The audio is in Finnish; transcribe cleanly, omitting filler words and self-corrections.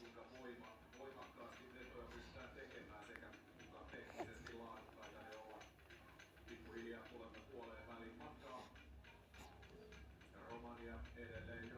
kuinka voimakkaasti vetoja pystytään tekemään sekä kuinka teknisesti laadukkaita ne ovat. Pikkuhiljaa tulemme puoleen väliin matkaa. Ja Romania edelleen